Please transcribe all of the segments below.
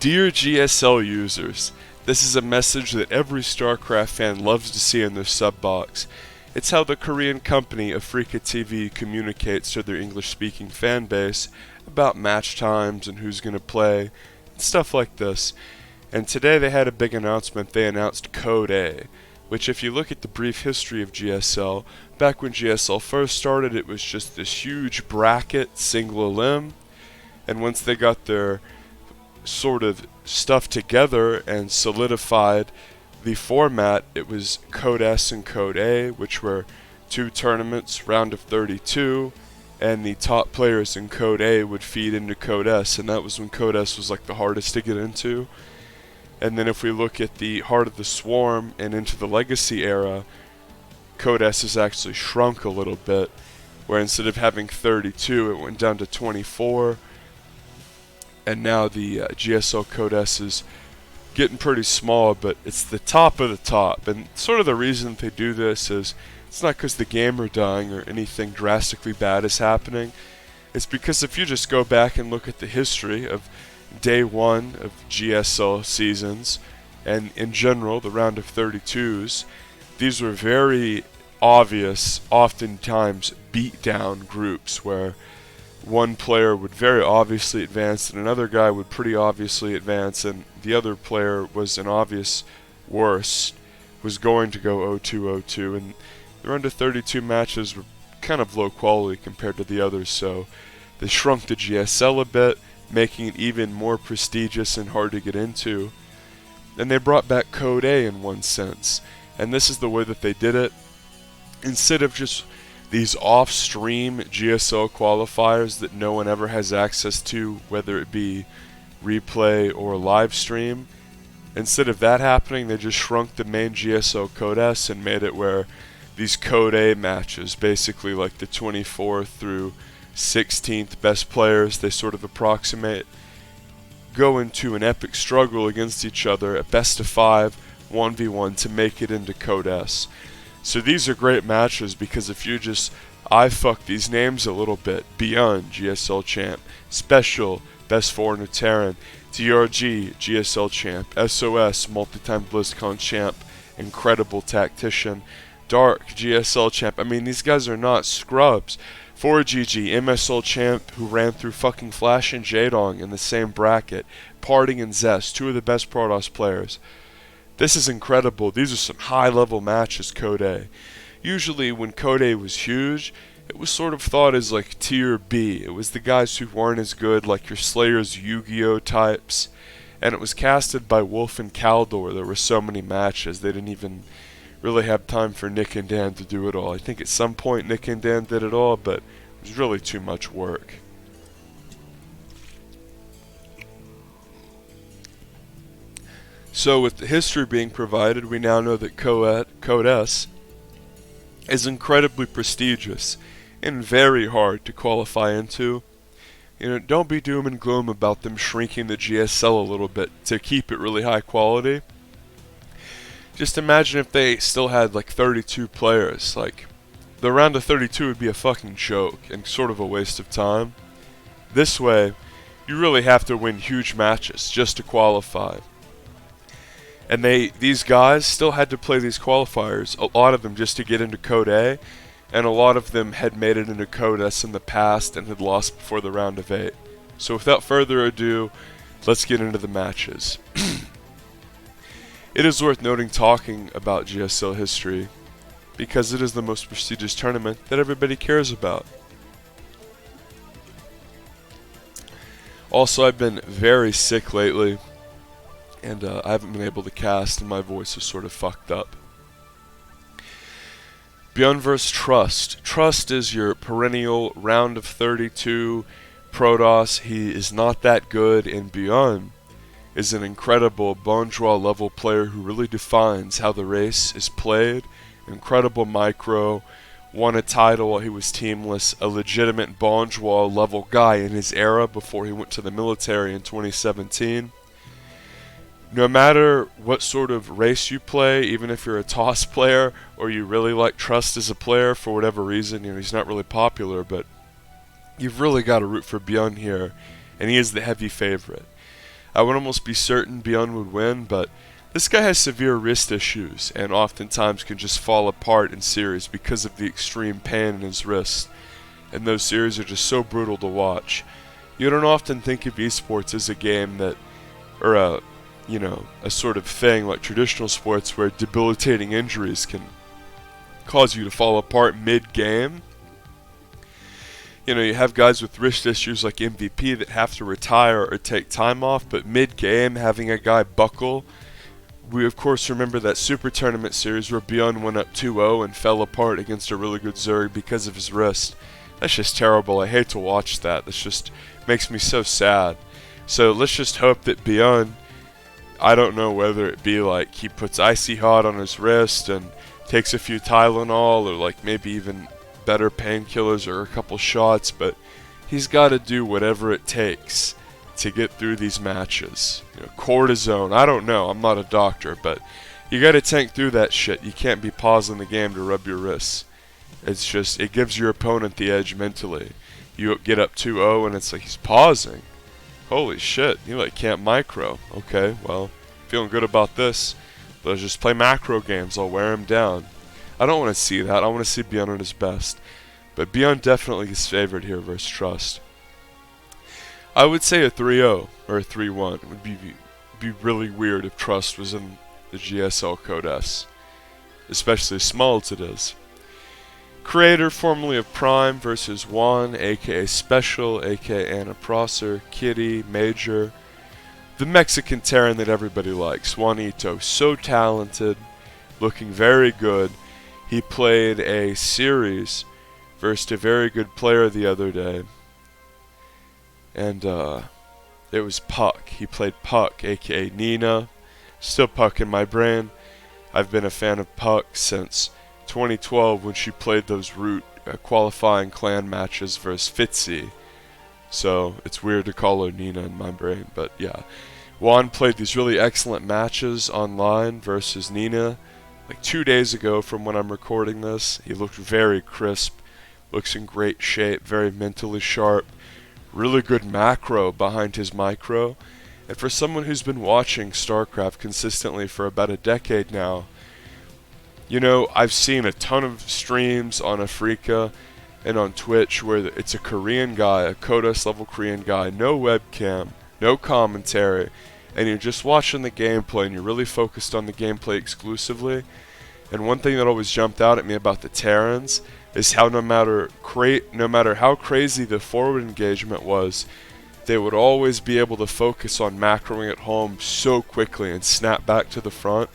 Dear GSL users, this is a message that every StarCraft fan loves to see in their sub box. It's how the Korean company Afrika TV communicates to their English-speaking fan base about match times and who's going to play, and stuff like this. And today they had a big announcement. They announced Code A, which if you look at the brief history of GSL, back when GSL first started it was just this huge bracket, single limb, and once they got their sort of stuff together and solidified the format, it was Code S and Code A, which were two tournaments, round of 32, and the top players in Code A would feed into Code S, and that was when Code S was like the hardest to get into. And then if we look at the Heart of the Swarm and into the Legacy era, Code S has actually shrunk a little bit, where instead of having 32 it went down to 24, and now the GSL Code S is getting pretty small, but it's the top of the top. And sort of the reason they do this is it's not because the game are dying or anything drastically bad is happening. It's because if you just go back and look at the history of day one of GSL seasons and in general the round of 32s, these were very obvious, oftentimes beat down groups where one player would very obviously advance and another guy would pretty obviously advance, and the other player was an obvious worst, was going to go 0-2-0-2, and the round of 32 matches were kind of low quality compared to the others, so they shrunk the GSL a bit, making it even more prestigious and hard to get into. And they brought back Code A in one sense, and this is the way that they did it. Instead of just these off-stream GSL qualifiers that no one ever has access to, whether it be replay or live stream, instead of that happening, they just shrunk the main GSL Code S and made it where these Code A matches, basically like the 24th through 16th best players, they sort of approximate, go into an epic struggle against each other at best of 5, 1v1 to make it into Code S. So these are great matches because if you just fuck these names a little bit, Beyond, GSL Champ, Special, Best Foreigner Terran, TRG, GSL Champ, SOS, multi-time BlizzCon Champ, Incredible Tactician, Dark, GSL Champ. I mean, these guys are not scrubs. 4GG, MSL Champ, who ran through fucking Flash and Jadong in the same bracket, Parting and Zest, two of the best Protoss players. This is incredible. These are some high-level matches, Code A. Usually when Code A was huge, it was sort of thought as like Tier B. It was the guys who weren't as good, like your Slayers, Yu-Gi-Oh types. And it was casted by Wolf and Kaldor. There were so many matches, they didn't even really have time for Nick and Dan to do it all. I think at some point Nick and Dan did it all, but it was really too much work. So with the history being provided, we now know that Code S is incredibly prestigious and very hard to qualify into. You know, don't be doom and gloom about them shrinking the GSL a little bit to keep it really high quality. Just imagine if they still had like 32 players. Like, the round of 32 would be a fucking joke and sort of a waste of time. This way, you really have to win huge matches just to qualify. And these guys still had to play these qualifiers, a lot of them just to get into Code A, and a lot of them had made it into Code S in the past and had lost before the round of 8. So without further ado, let's get into the matches. It is worth noting talking about GSL history, because it is the most prestigious tournament that everybody cares about. Also, I've been very sick lately, and I haven't been able to cast, and my voice is sort of fucked up. Beyond vs. Trust. Trust is your perennial round of 32 Protoss. He is not that good, and Beyond is an incredible Bonjour level player who really defines how the race is played. Incredible micro, won a title while he was teamless, a legitimate Bonjour level guy in his era before he went to the military in 2017. No matter what sort of race you play, even if you're a TOS player or you really like Trust as a player for whatever reason, you know, he's not really popular, but you've really got to root for Bjorn here, and he is the heavy favorite. I would almost be certain Beyond would win, but this guy has severe wrist issues and oftentimes can just fall apart in series because of the extreme pain in his wrist. And those series are just so brutal to watch. You don't often think of esports as a game that, or a sort of thing like traditional sports where debilitating injuries can cause you to fall apart mid-game. You have guys with wrist issues like MVP that have to retire or take time off, but mid-game having a guy buckle. We of course remember that Super Tournament series where Beyond went up 2-0 and fell apart against a really good Zerg because of his wrist. That's just terrible. I hate to watch that. This just makes me so sad. So let's just hope that Beyond, I don't know whether it be like he puts Icy Hot on his wrist and takes a few Tylenol or like maybe even better painkillers or a couple shots, but he's got to do whatever it takes to get through these matches. Cortisone, I don't know, I'm not a doctor, but you got to tank through that shit. You can't be pausing the game to rub your wrists. It's just, it gives your opponent the edge mentally. You get up 2-0 and it's like he's pausing. Holy shit, you like can't micro. Okay, well, feeling good about this. Let's just play macro games. I'll wear him down. I don't want to see that. I want to see Beyond at his best. But Beyond definitely is favored here versus Trust. I would say a 3-0 or a 3-1. It would be really weird if Trust was in the GSL Code S. Especially as small as it is. Creator, formerly of Prime, versus Juan, aka Special, aka Anna Prosser, Kitty, Major. The Mexican Terran that everybody likes, Juanito, so talented, looking very good. He played a series versus a very good player the other day, and it was Puck. He played Puck, aka Nina. Still Puck in my brain. I've been a fan of Puck since 2012 when she played those Root qualifying clan matches versus Fitzy. So it's weird to call her Nina in my brain, but yeah. Juan played these really excellent matches online versus Nina like 2 days ago from when I'm recording this. He looked very crisp, looks in great shape, very mentally sharp, really good macro behind his micro. And for someone who's been watching StarCraft consistently for about a decade now, I've seen a ton of streams on Afrika and on Twitch where it's a Korean guy, a Code S level Korean guy, no webcam, no commentary, and you're just watching the gameplay and you're really focused on the gameplay exclusively. And one thing that always jumped out at me about the Terrans is how no matter how crazy the forward engagement was, they would always be able to focus on macroing at home so quickly and snap back to the front.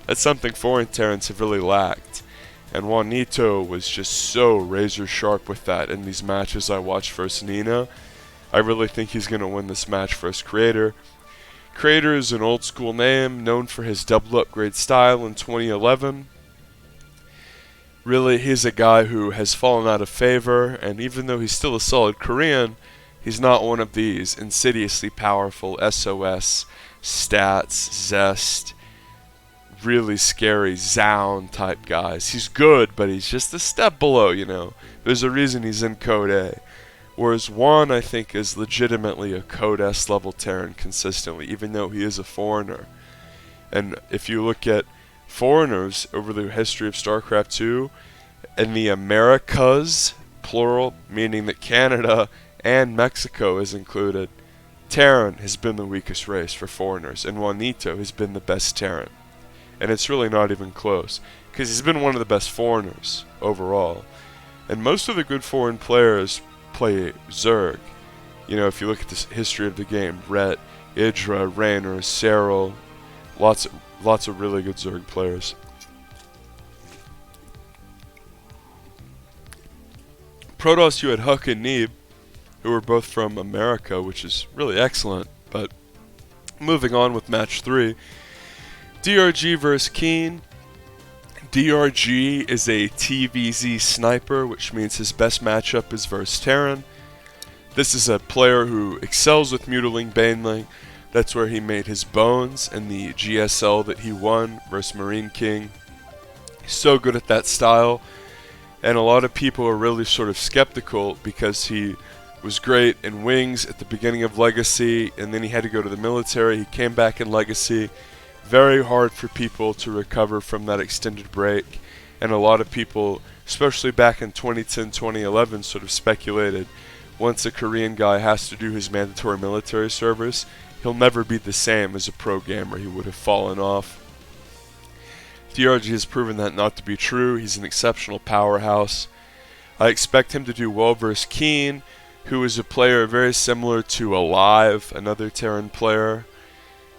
That's something foreign Terrans have really lacked. And Juanito was just so razor sharp with that in these matches I watched versus Nina. I really think he's going to win this match versus Creator. Creator is an old school name, known for his double upgrade style in 2011. Really, he's a guy who has fallen out of favor, and even though he's still a solid Korean, he's not one of these insidiously powerful SOS, stats, zest, really scary Zound type guys. He's good, but he's just a step below, There's a reason he's in Code A. Whereas Juan, I think, is legitimately a Code S level Terran consistently, even though he is a foreigner. And if you look at foreigners over the history of StarCraft 2, in the Americas, plural, meaning that Canada and Mexico is included, Terran has been the weakest race for foreigners, and Juanito has been the best Terran. And it's really not even close, because he's been one of the best foreigners overall. And most of the good foreign players play Zerg. If you look at the history of the game, Rhett, Idra, Raynor, Serral, lots of really good Zerg players. Protoss, you had Huck and Neeb, who were both from America, which is really excellent. But moving on with match 3, DRG vs Keen. DRG is a TVZ sniper, which means his best matchup is versus Terran. This is a player who excels with Mutiling Baneling. That's where he made his bones in the GSL that he won versus Marine King. He's so good at that style, and a lot of people are really sort of skeptical because he was great in Wings at the beginning of Legacy, and then he had to go to the military. He came back in Legacy. Very hard for people to recover from that extended break, and a lot of people, especially back in 2010, 2011, sort of speculated once a Korean guy has to do his mandatory military service, he'll never be the same as a pro gamer. He would have fallen off. DRG has proven that not to be true. He's an exceptional powerhouse. I expect him to do well versus Keen, who is a player very similar to Alive, another Terran player,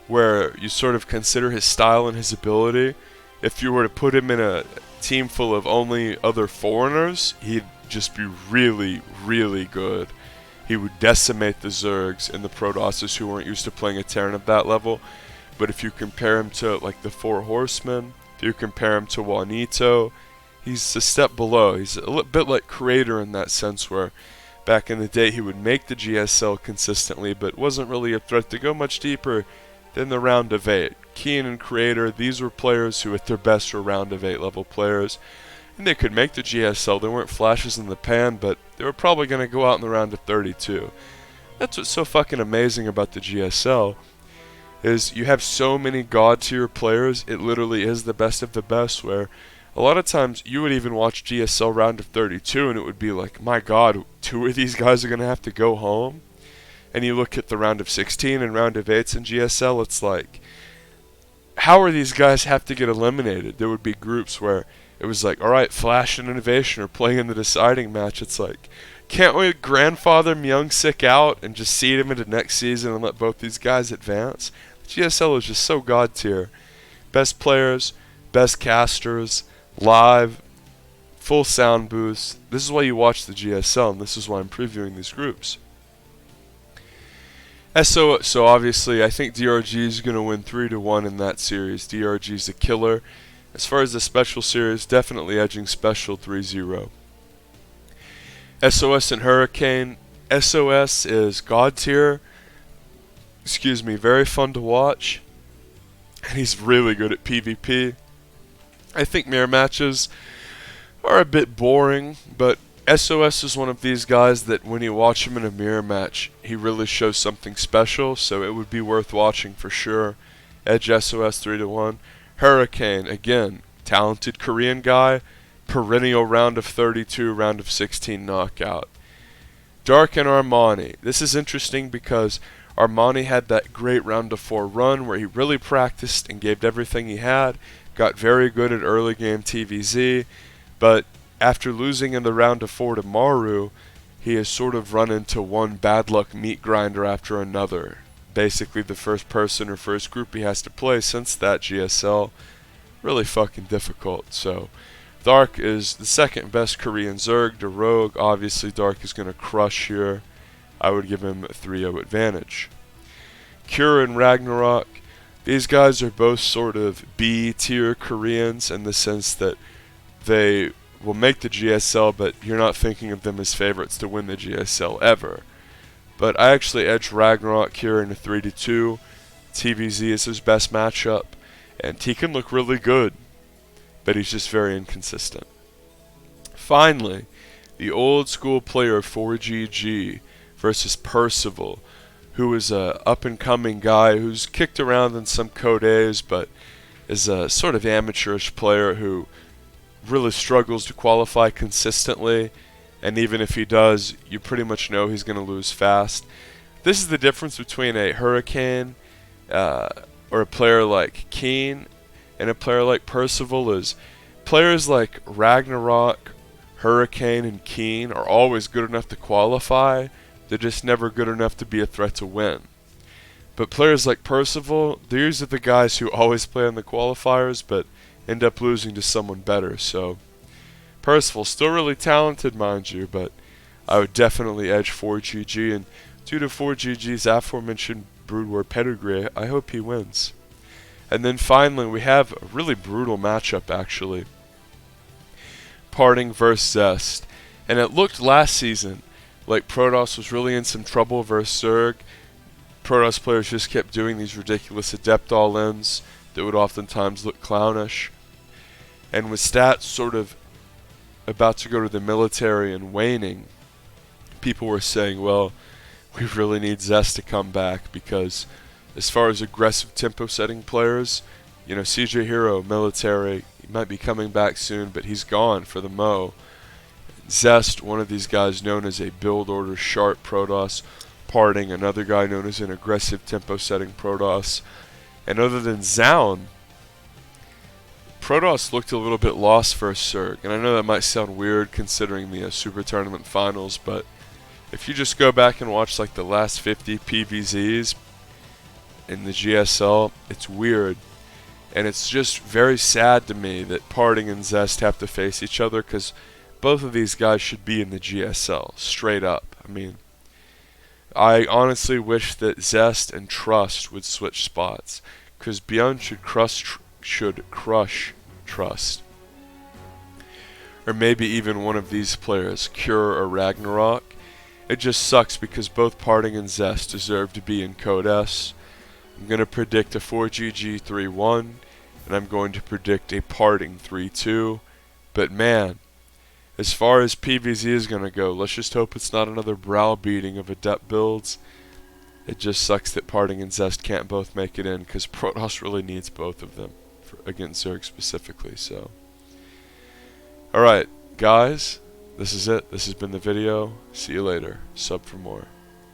where you sort of consider his style and his ability. If you were to put him in a team full of only other foreigners, he'd just be really, really good. He would decimate the Zergs and the Protosses who weren't used to playing a Terran at that level. But if you compare him to like the Four Horsemen, if you compare him to Juanito, he's a step below. He's a little bit like Creator in that sense, where back in the day he would make the GSL consistently, but wasn't really a threat to go much deeper than the round of 8. Keen and Creator, these were players who at their best were round of 8 level players. And they could make the GSL. They weren't flashes in the pan, but they were probably going to go out in the round of 32. That's what's so fucking amazing about the GSL, is you have so many god tier players. It literally is the best of the best, where a lot of times you would even watch GSL round of 32 and it would be like, my god, 2 of these guys are going to have to go home. And you look at the round of 16 and round of 8s in GSL, it's like, how are these guys have to get eliminated? There would be groups where it was like, alright, Flash and Innovation are playing in the deciding match. It's like, can't we grandfather Myung-Sik out and just seed him into next season and let both these guys advance? GSL is just so god tier. Best players, best casters, live, full sound boost. This is why you watch the GSL, and this is why I'm previewing these groups. So obviously, I think DRG is going to win 3-1 in that series. DRG is a killer. As far as the Special series, definitely edging Special 3-0. SOS and Hurricane. SOS is god tier. Excuse me, very fun to watch. And he's really good at PvP. I think mirror matches are a bit boring, but SOS is one of these guys that when you watch him in a mirror match, he really shows something special, so it would be worth watching for sure. Edge SOS 3-1. Hurricane, again, talented Korean guy, perennial round of 32, round of 16 knockout. Dark and Armani. This is interesting because Armani had that great round of 4 run where he really practiced and gave everything he had, got very good at early game TVZ, but after losing in the round of 4 to Maru, he has sort of run into one bad luck meat grinder after another. Basically the first person or first group he has to play since that GSL. Really fucking difficult. So Dark is the second best Korean Zerg to Rogue. Obviously Dark is going to crush here. I would give him a 3-0 advantage. Cure and Ragnarok. These guys are both sort of B tier Koreans in the sense that they will make the GSL, but you're not thinking of them as favorites to win the GSL ever. But I actually edge Ragnarok here in a 3-2. TVZ is his best matchup, and he can look really good, but he's just very inconsistent. Finally, the old school player 4GG versus Percival, who is a up-and-coming guy who's kicked around in some Code A's, but is a sort of amateurish player who really struggles to qualify consistently, and even if he does, you pretty much know he's going to lose fast. This is the difference between a Hurricane or a player like Keen and a player like Percival is players like Ragnarok, Hurricane, and Keen are always good enough to qualify. They're just never good enough to be a threat to win. But players like Percival, these are the guys who always play on the qualifiers, but end up losing to someone better. So Percival, still really talented, mind you, but I would definitely edge 4GG, and due to 4GG's aforementioned Brood War pedigree, I hope he wins. And then finally, we have a really brutal matchup, actually. Parting versus Zest. And it looked last season like Protoss was really in some trouble versus Zerg. Protoss players just kept doing these ridiculous Adept all-ins that would oftentimes look clownish. And with stats sort of about to go to the military and waning, people were saying, well, we really need Zest to come back because as far as aggressive tempo setting players, you know, CJ Hero, military, he might be coming back soon, but he's gone for the Mo. Zest, one of these guys known as a build order sharp Protoss, Parting, another guy known as an aggressive tempo setting Protoss. And other than Zaun, Protoss looked a little bit lost for a Zerg. And I know that might sound weird considering the Super Tournament Finals, but if you just go back and watch like the last 50 PVZs in the GSL, it's weird. And it's just very sad to me that Parting and Zest have to face each other because both of these guys should be in the GSL, straight up. I mean, I honestly wish that Zest and Trust would switch spots, because Beyond should crush Trust. Or maybe even one of these players, Cure or Ragnarok. It just sucks because both Parting and Zest deserve to be in Code S. I'm going to predict a 4GG 3-1, and I'm going to predict a Parting 3-2. But man, as far as PVZ is going to go, let's just hope it's not another browbeating of adept builds. It just sucks that Parting and Zest can't both make it in because Protoss really needs both of them against Zerg specifically. So, alright, guys, this is it. This has been the video. See you later. Sub for more.